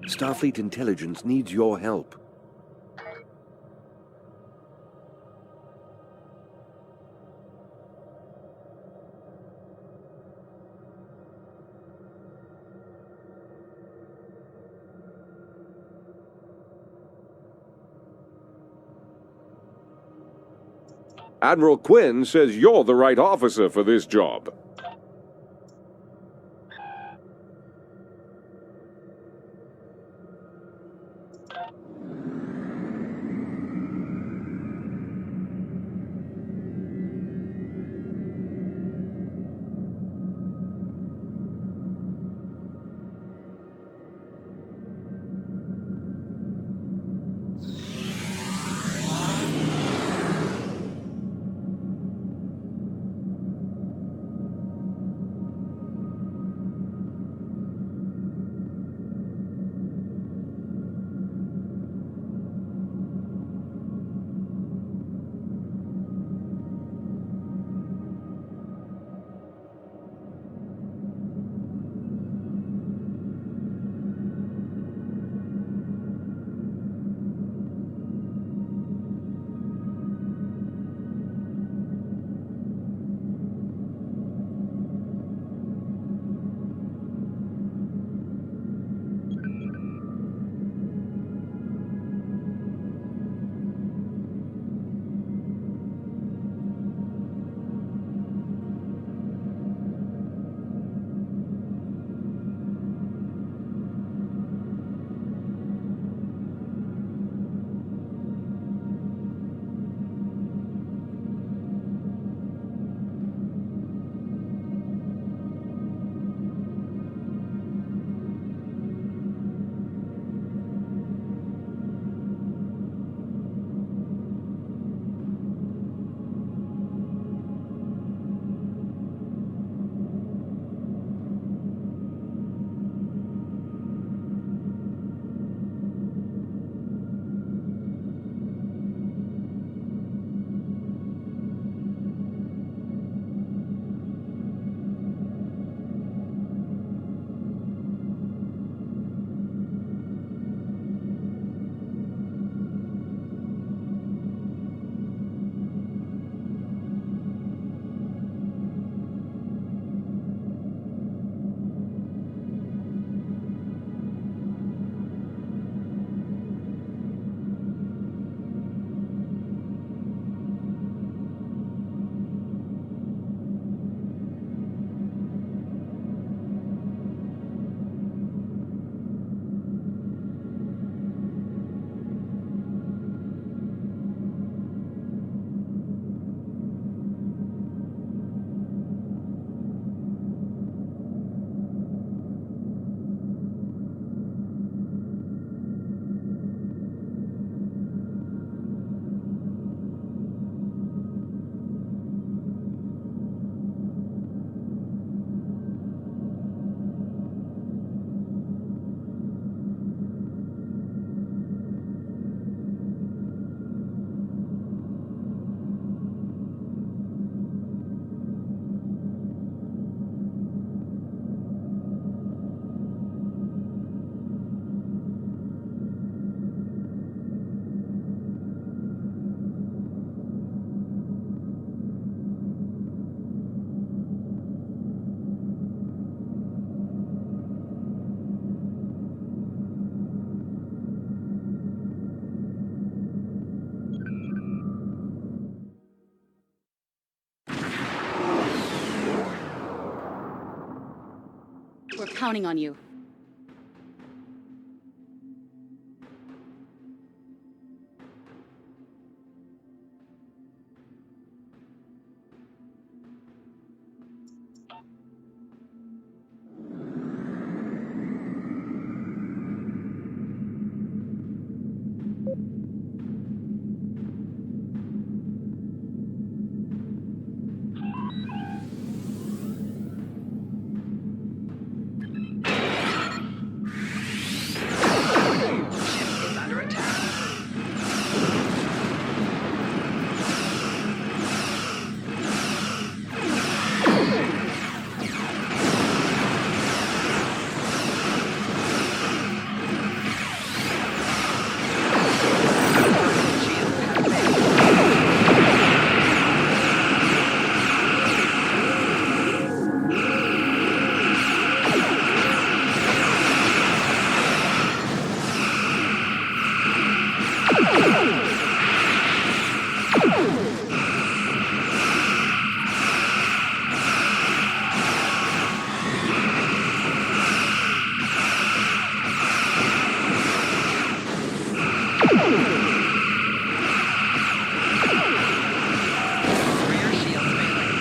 Starfleet intelligence needs your help. Admiral Quinn says you're the right officer for this job. We're counting on you. Rear shields failing.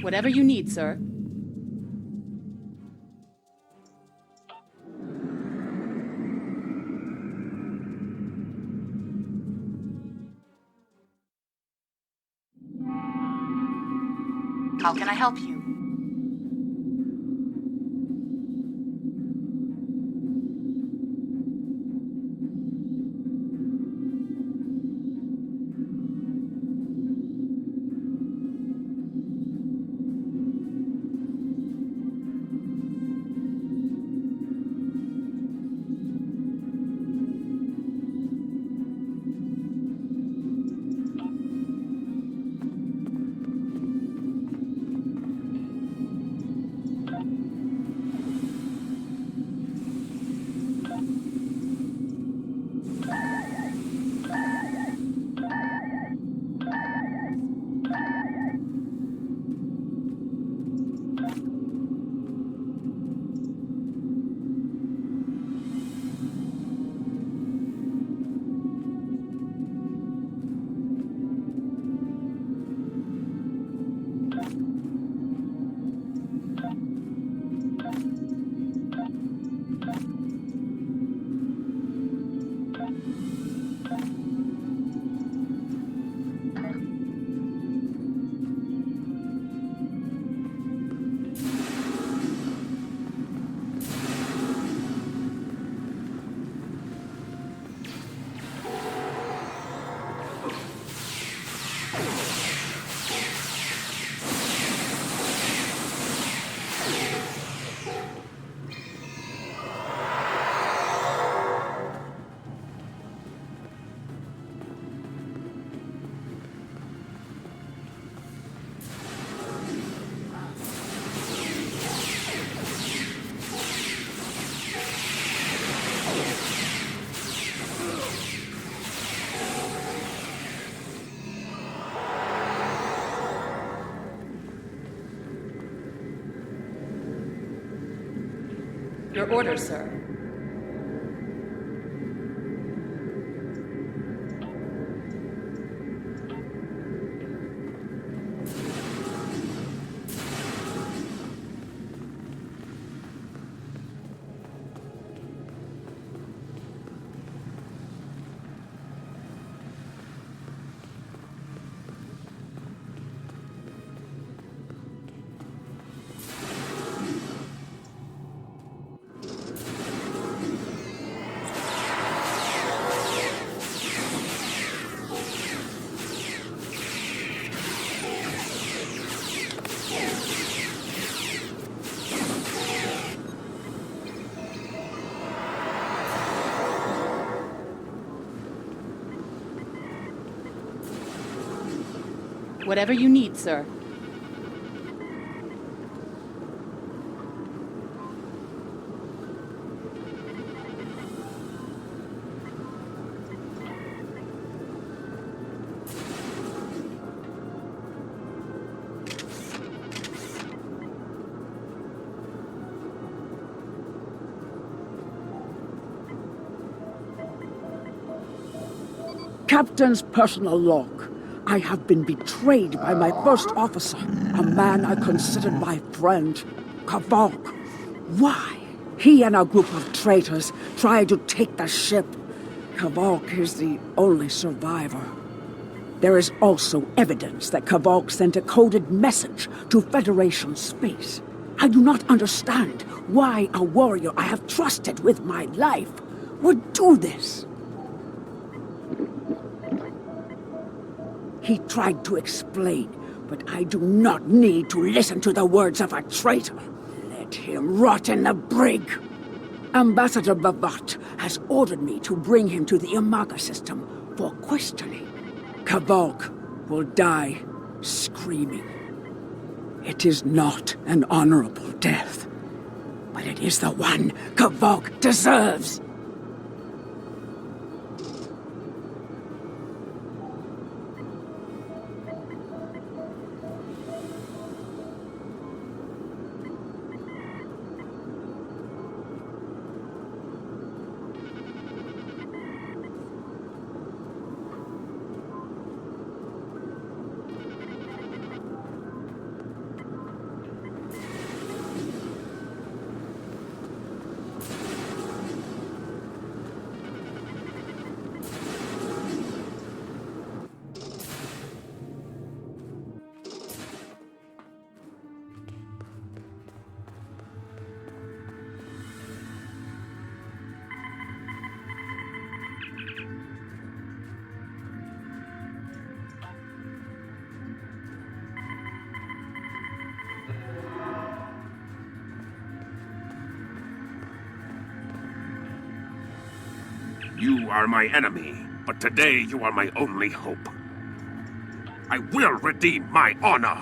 Whatever you need, sir. How can I help you? Your orders, sir. Whatever you need, sir. Captain's personal log. I have been betrayed by my first officer, a man I considered my friend, Kavok. Why? He and a group of traitors tried to take the ship. Kavok is the only survivor. There is also evidence that Kavok sent a coded message to Federation space. I do not understand why a warrior I have trusted with my life would do this. He tried to explain, but I do not need to listen to the words of a traitor. Let him rot in the brig. Ambassador Bavat has ordered me to bring him to the Imaga system for questioning. Kavok will die screaming. It is not an honorable death, but it is the one Kavok deserves. You are my enemy, but today you are my only hope. I will redeem my honor.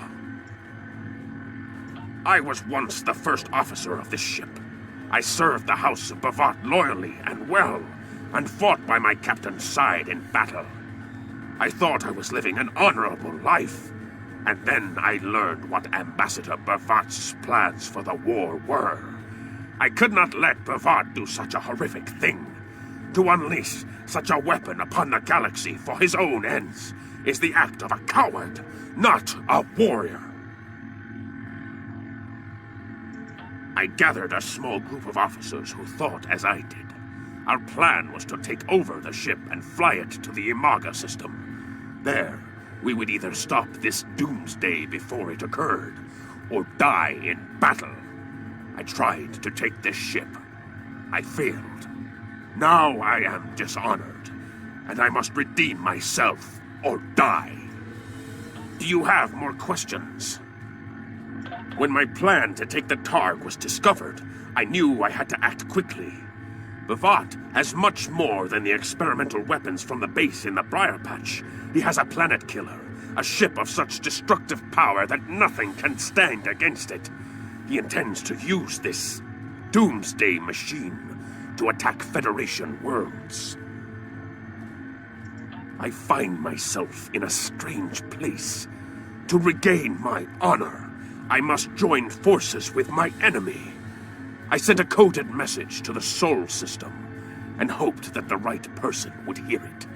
I was once the first officer of this ship. I served the House of Bavat loyally and well, and fought by my captain's side in battle. I thought I was living an honorable life, and then I learned what Ambassador Bavat's plans for the war were. I could not let Bavat do such a horrific thing. To unleash such a weapon upon the galaxy for his own ends is the act of a coward, not a warrior. I gathered a small group of officers who thought as I did. Our plan was to take over the ship and fly it to the Imaga system. There, we would either stop this doomsday before it occurred, or die in battle. I tried to take this ship. I failed. Now I am dishonored, and I must redeem myself or die. Do you have more questions? When my plan to take the Targ was discovered, I knew I had to act quickly. Bavat has much more than the experimental weapons from the base in the Briar Patch. He has a planet killer, a ship of such destructive power that nothing can stand against it. He intends to use this Doomsday machine to attack Federation worlds. I find myself in a strange place. To regain my honor, I must join forces with my enemy. I sent a coded message to the Sol system and hoped that the right person would hear it.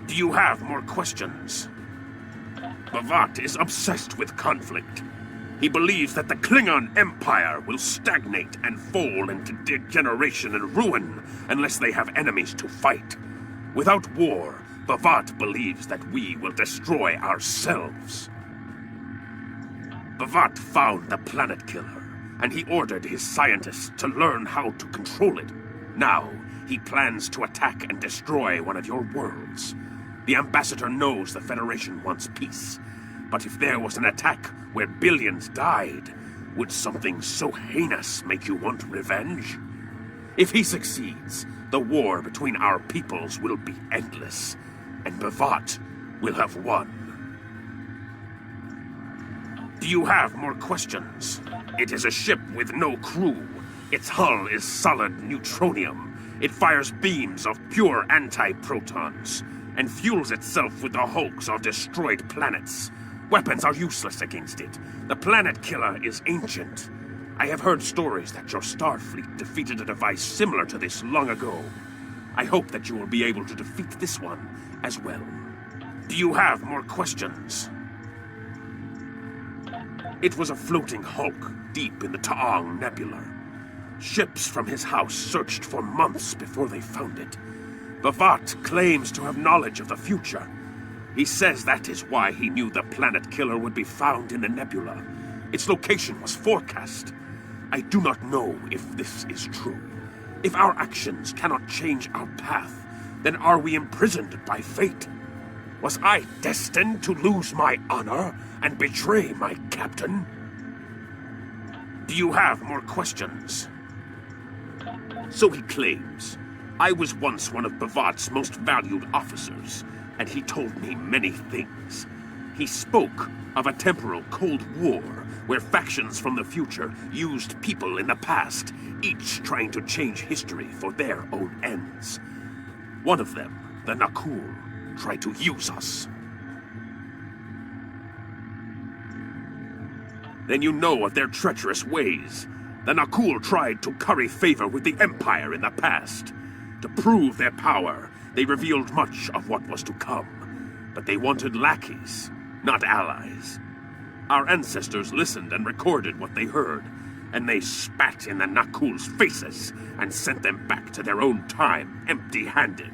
Do you have more questions? Bavat is obsessed with conflict. He believes that the Klingon Empire will stagnate and fall into degeneration and ruin unless they have enemies to fight. Without war, Bavat believes that we will destroy ourselves. Bavat found the planet killer, and he ordered his scientists to learn how to control it. Now, he plans to attack and destroy one of your worlds. The Ambassador knows the Federation wants peace, but if there was an attack where billions died, would something so heinous make you want revenge? If he succeeds, the war between our peoples will be endless, and Bavat will have won. Do you have more questions? It is a ship with no crew. Its hull is solid neutronium. It fires beams of pure anti-protons, and fuels itself with the hulks of destroyed planets. Weapons are useless against it. The planet killer is ancient. I have heard stories that your Starfleet defeated a device similar to this long ago. I hope that you will be able to defeat this one as well. Do you have more questions? It was a floating hulk deep in the Taong Nebula. Ships from his house searched for months before they found it. Bavat claims to have knowledge of the future. He says that is why he knew the planet killer would be found in the nebula. Its location was forecast. I do not know if this is true. If our actions cannot change our path, then are we imprisoned by fate? Was I destined to lose my honor and betray my captain? Do you have more questions? So he claims. I was once one of Bavat's most valued officers, and he told me many things. He spoke of a temporal Cold War, where factions from the future used people in the past, each trying to change history for their own ends. One of them, the Nakul, tried to use us. Then you know of their treacherous ways. The Nakul tried to curry favor with the Empire in the past. To prove their power, they revealed much of what was to come. But they wanted lackeys, not allies. Our ancestors listened and recorded what they heard, and they spat in the Nakul's faces and sent them back to their own time empty-handed.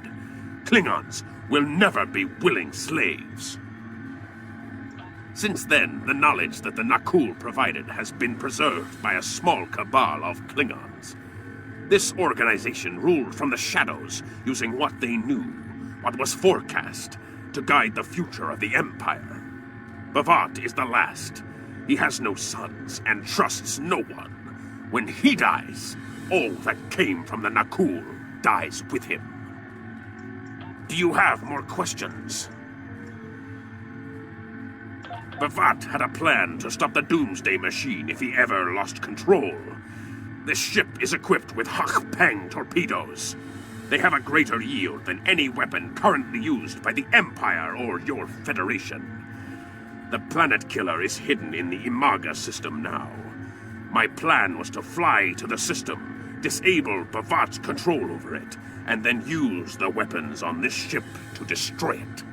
Klingons will never be willing slaves. Since then, the knowledge that the Nakul provided has been preserved by a small cabal of Klingons. This organization ruled from the shadows, using what they knew, what was forecast, to guide the future of the Empire. Bavat is the last. He has no sons and trusts no one. When he dies, all that came from the Nakul dies with him. Do you have more questions? Bavat had a plan to stop the DoomsDay machine if he ever lost control. This ship is equipped with Hak-Peng torpedoes. They have a greater yield than any weapon currently used by the Empire or your Federation. The planet killer is hidden in the Imaga system now. My plan was to fly to the system, disable Bavat's control over it, and then use the weapons on this ship to destroy it.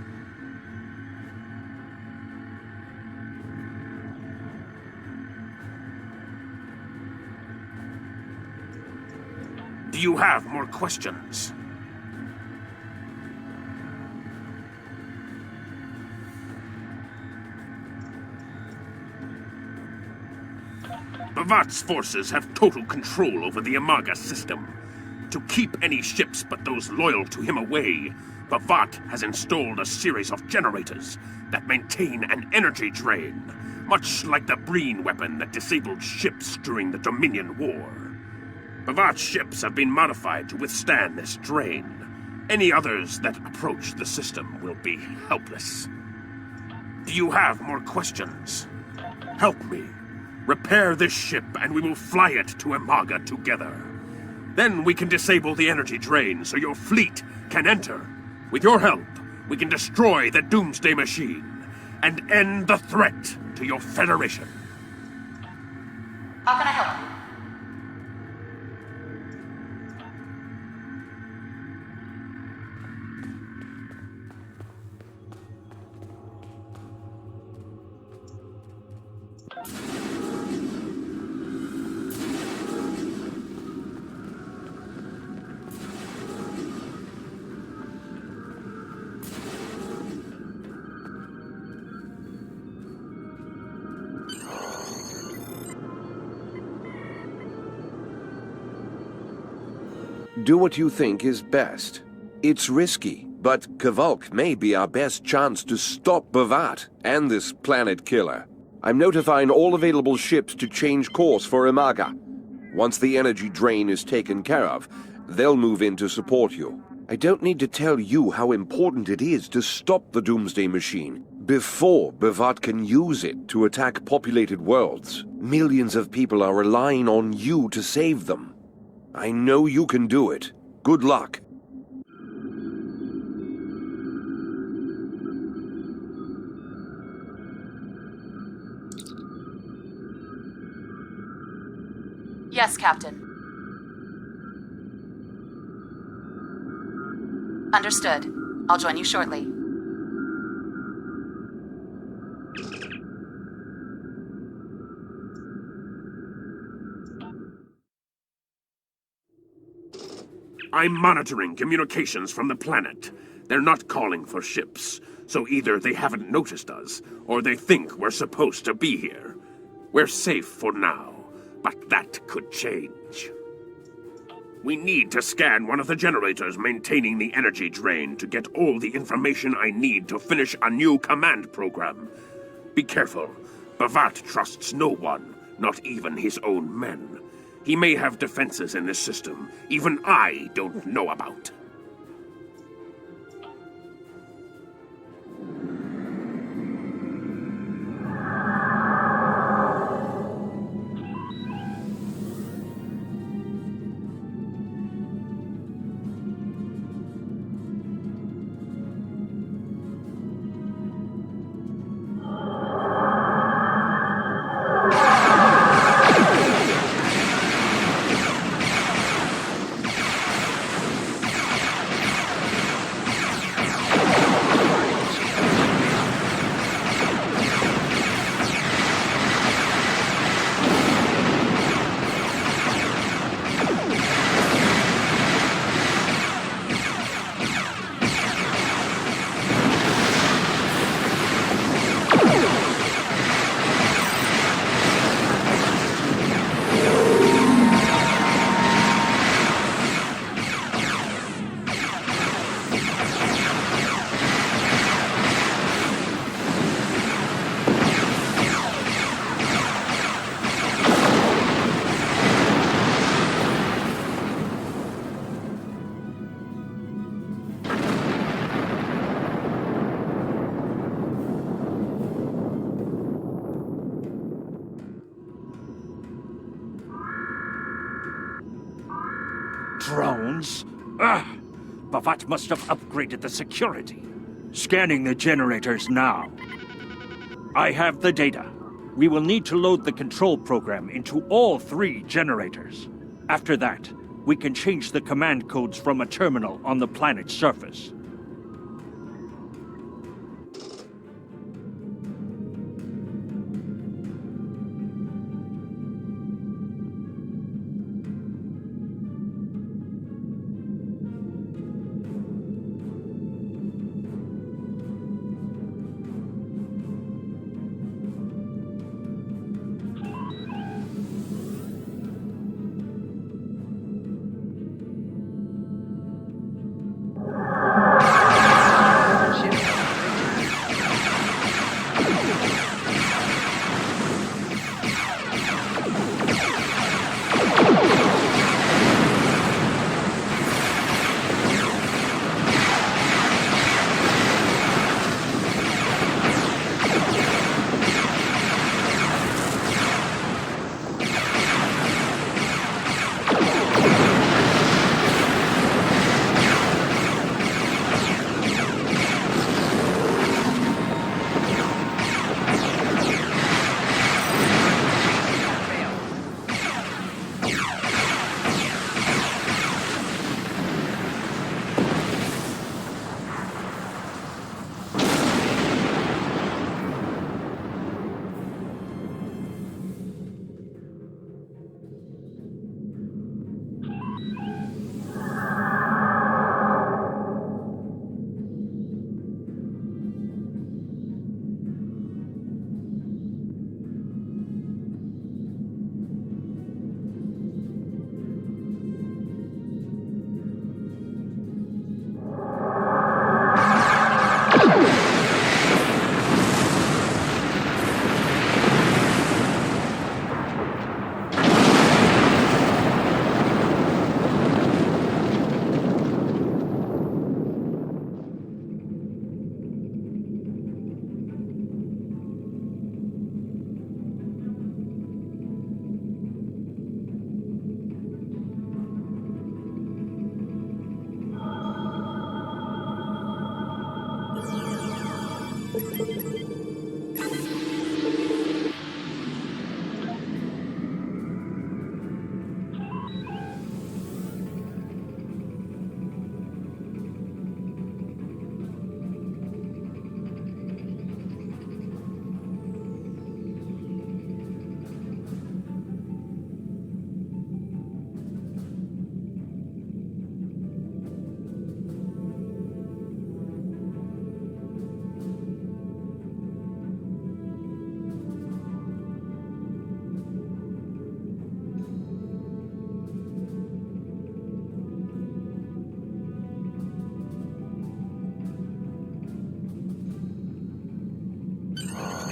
Do you have more questions? Bavat's forces have total control over the Imaga system. To keep any ships but those loyal to him away, Bavat has installed a series of generators that maintain an energy drain, much like the Breen weapon that disabled ships during the Dominion War. Bavat's ships have been modified to withstand this drain. Any others that approach the system will be helpless. Do you have more questions? Help me. Repair this ship and we will fly it to Imaga together. Then we can disable the energy drain so your fleet can enter. With your help, we can destroy the Doomsday machine and end the threat to your Federation. How can I help you? Do what you think is best. It's risky, but Kavalk may be our best chance to stop Bavat and this planet killer. I'm notifying all available ships to change course for Imaga. Once the energy drain is taken care of, they'll move in to support you. I don't need to tell you how important it is to stop the Doomsday machine before Bavat can use it to attack populated worlds. Millions of people are relying on you to save them. I know you can do it. Good luck. Yes, Captain. Understood. I'll join you shortly. I'm monitoring communications from the planet. They're not calling for ships, so either they haven't noticed us, or they think we're supposed to be here. We're safe for now, but that could change. We need to scan one of the generators maintaining the energy drain to get all the information I need to finish a new command program. Be careful. Bavat trusts no one, not even his own men. He may have defenses in this system even I don't know about. Drones? Ugh! Bavat must have upgraded the security. Scanning the generators now. I have the data. We will need to load the control program into all 3 generators. After that, we can change the command codes from a terminal on the planet's surface.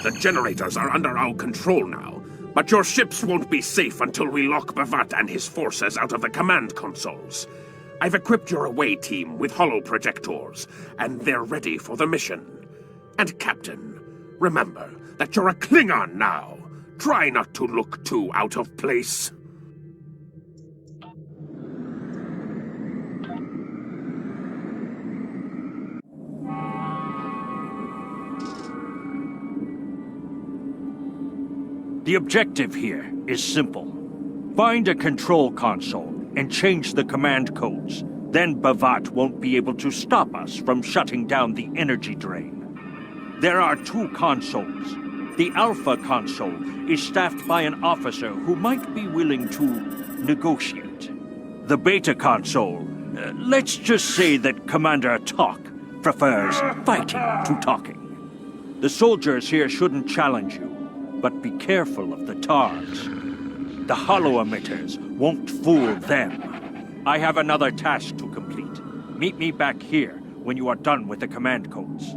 The generators are under our control now, but your ships won't be safe until we lock Bavat and his forces out of the command consoles. I've equipped your away team with holoprojectors, and they're ready for the mission. And Captain, remember that you're a Klingon now. Try not to look too out of place. The objective here is simple. Find a control console and change the command codes. Then Bavat won't be able to stop us from shutting down the energy drain. There are 2 consoles. The Alpha console is staffed by an officer who might be willing to negotiate. The Beta console, let's just say that Commander Talk prefers fighting to talking. The soldiers here shouldn't challenge you, but be careful of the TARs. The holo-emitters won't fool them. I have another task to complete. Meet me back here when you are done with the command codes.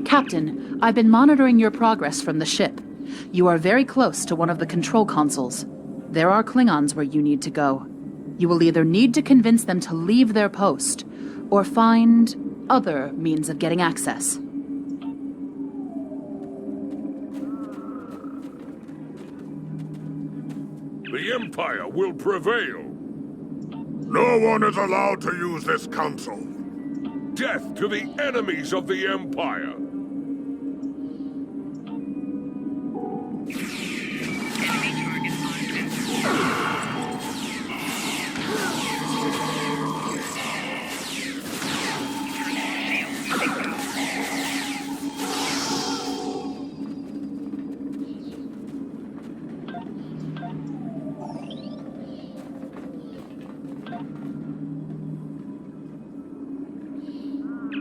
Captain, I've been monitoring your progress from the ship. You are very close to one of the control consoles. There are Klingons where you need to go. You will either need to convince them to leave their post, or find other means of getting access. The Empire will prevail. No one is allowed to use this console. Death to the enemies of the Empire.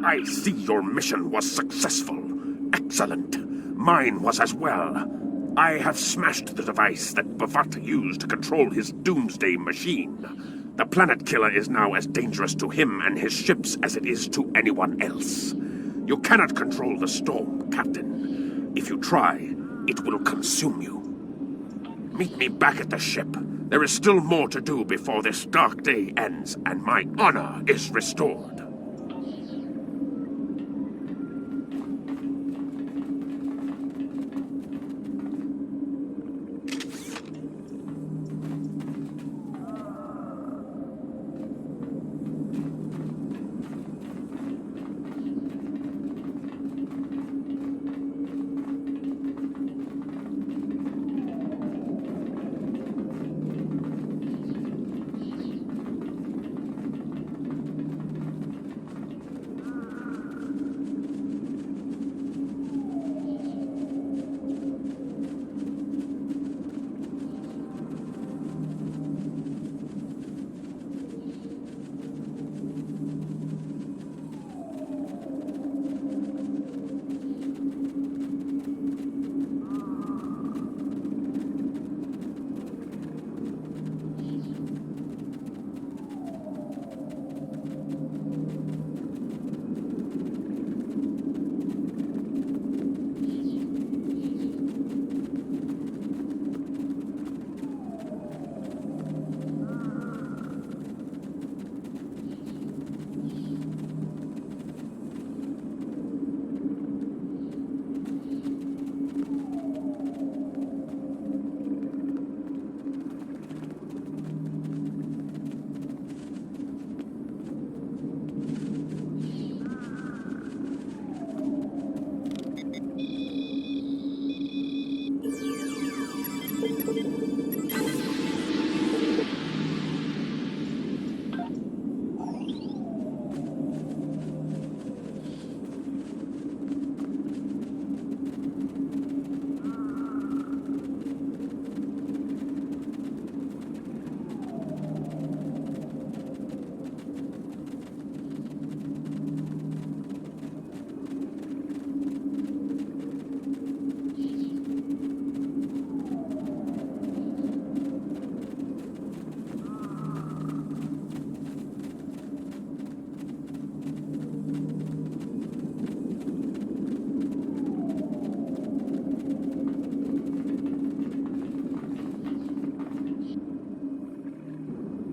I see your mission was successful. Excellent. Mine was as well. I have smashed the device that Bavat used to control his DoomsDay machine. The planet killer is now as dangerous to him and his ships as it is to anyone else. You cannot control the storm, Captain. If you try, it will consume you. Meet me back at the ship. There is still more to do before this dark day ends and my honor is restored.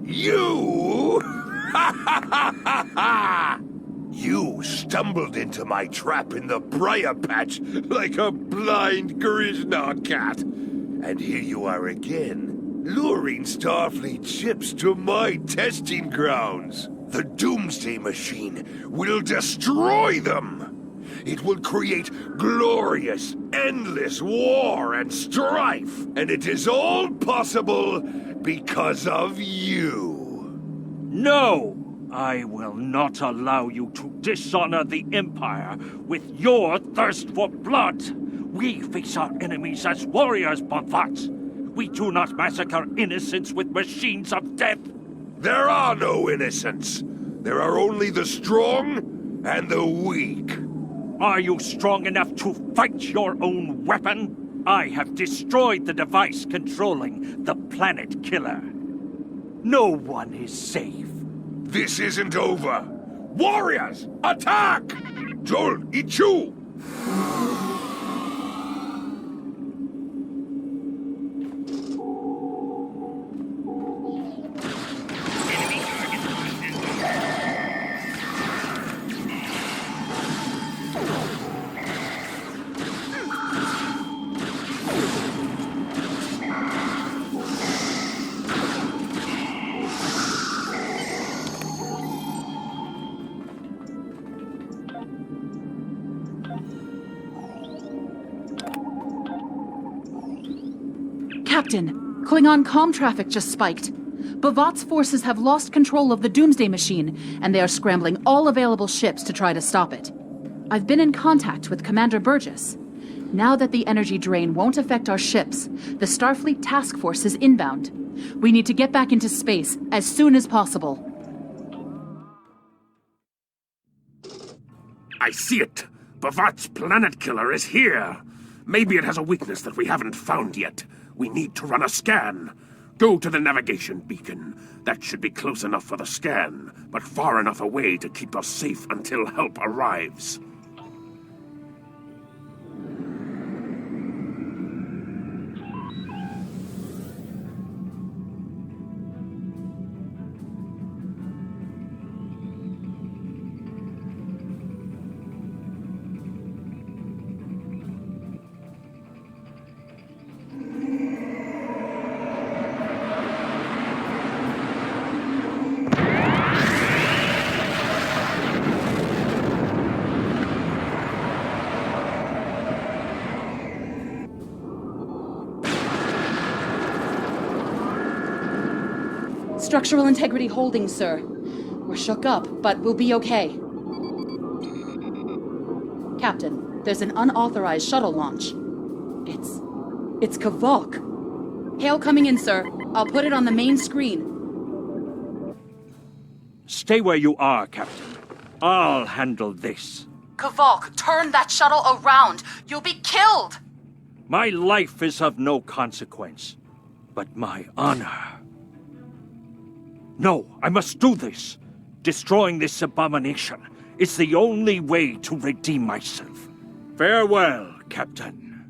You? You stumbled into my trap in the briar patch like a blind Grishnar cat. And here you are again, luring Starfleet ships to my testing grounds. The Doomsday machine will destroy them. It will create glorious, endless war and strife. And it is all possible because of you. No! I will not allow you to dishonor the Empire with your thirst for blood. We face our enemies as warriors, Bonfat. We do not massacre innocents with machines of death. There are no innocents. There are only the strong and the weak. Are you strong enough to fight your own weapon? I have destroyed the device controlling the planet killer. No one is safe. This isn't over. Warriors, attack! Joel, Ichu! Captain, Klingon comm traffic just spiked. Bavat's forces have lost control of the Doomsday machine, and they are scrambling all available ships to try to stop it. I've been in contact with Commander Burgess. Now that the energy drain won't affect our ships, the Starfleet task force is inbound. We need to get back into space as soon as possible. I see it. Bavat's planet killer is here. Maybe it has a weakness that we haven't found yet. We need to run a scan. Go to the navigation beacon. That should be close enough for the scan, but far enough away to keep us safe until help arrives. Structural integrity holding, sir. We're shook up, but we'll be okay. Captain, there's an unauthorized shuttle launch. It's Kavok. Hail coming in, sir. I'll put it on the main screen. Stay where you are, Captain. I'll handle this. Kavok, turn that shuttle around. You'll be killed! My life is of no consequence, but my honor. No, I must do this. Destroying this abomination is the only way to redeem myself. Farewell, Captain.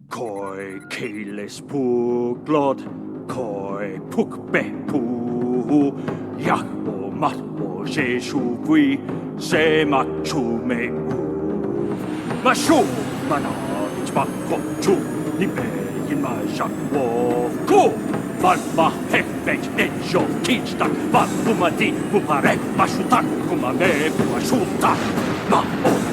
Koi keles pu glod, koi puk be pu, yakbo matbo jeshu bui, se machu me u. Mashu manaj makko chu, nipe in ma jakwo ku. Valma hefet ejo kichta, valumadi pupare mashutak kumame puashuta ma of.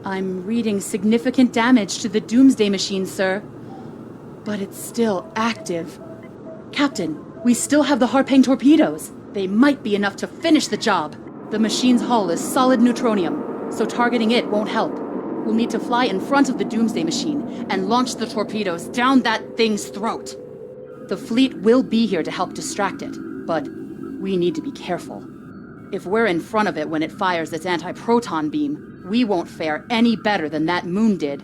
I'm reading significant damage to the DoomsDay machine, sir. But it's still active. Captain, we still have the Harpang torpedoes. They might be enough to finish the job. The machine's hull is solid neutronium, so targeting it won't help. We'll need to fly in front of the Doomsday machine and launch the torpedoes down that thing's throat. The fleet will be here to help distract it, but we need to be careful. If we're in front of it when it fires its anti-proton beam, we won't fare any better than that moon did.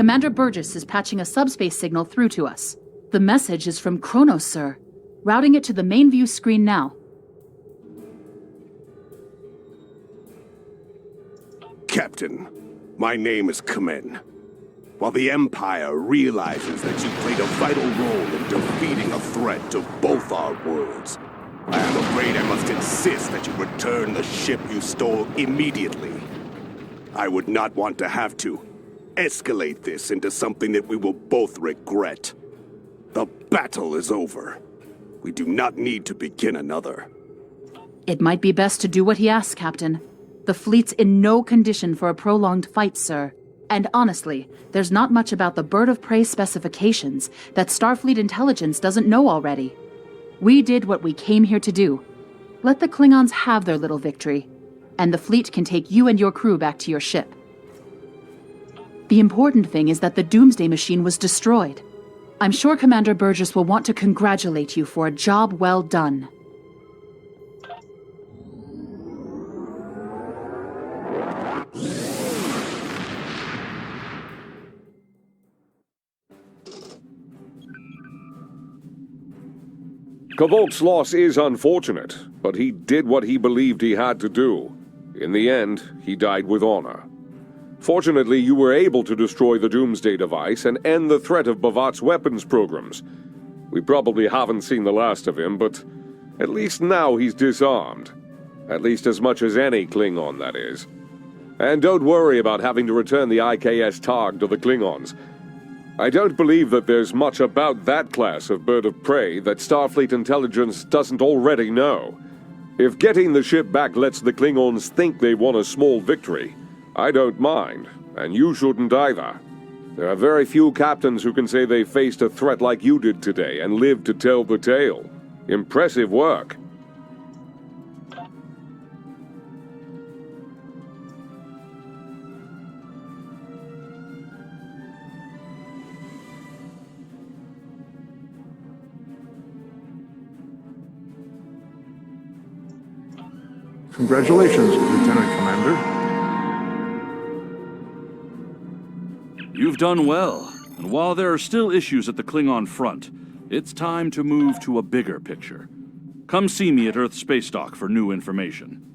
Commander Burgess is patching a subspace signal through to us. The message is from Kronos, sir. Routing it to the main view screen now. Captain, my name is Kamen. While the Empire realizes that you played a vital role in defeating a threat to both our worlds, I am afraid I must insist that you return the ship you stole immediately. I would not want to have to escalate this into something that we will both regret. The battle is over. We do not need to begin another. It might be best to do what he asks, Captain. The fleet's in no condition for a prolonged fight, sir. And honestly, there's not much about the Bird of Prey specifications that Starfleet intelligence doesn't know already. We did what we came here to do. Let the Klingons have their little victory, and the fleet can take you and your crew back to your ship. The important thing is that the Doomsday machine was destroyed. I'm sure Commander Burgess will want to congratulate you for a job well done. Kvolk's loss is unfortunate, but he did what he believed he had to do. In the end, he died with honor. Fortunately, you were able to destroy the Doomsday device and end the threat of Bavat's weapons programs. We probably haven't seen the last of him, but at least now he's disarmed. At least as much as any Klingon, that is. And don't worry about having to return the IKS Targ to the Klingons. I don't believe that there's much about that class of bird of prey that Starfleet intelligence doesn't already know. If getting the ship back lets the Klingons think they won a small victory, I don't mind, and you shouldn't either. There are very few captains who can say they faced a threat like you did today and lived to tell the tale. Impressive work. Congratulations, Lieutenant Commander. You've done well, and while there are still issues at the Klingon front, it's time to move to a bigger picture. Come see me at Earth Space Dock for new information.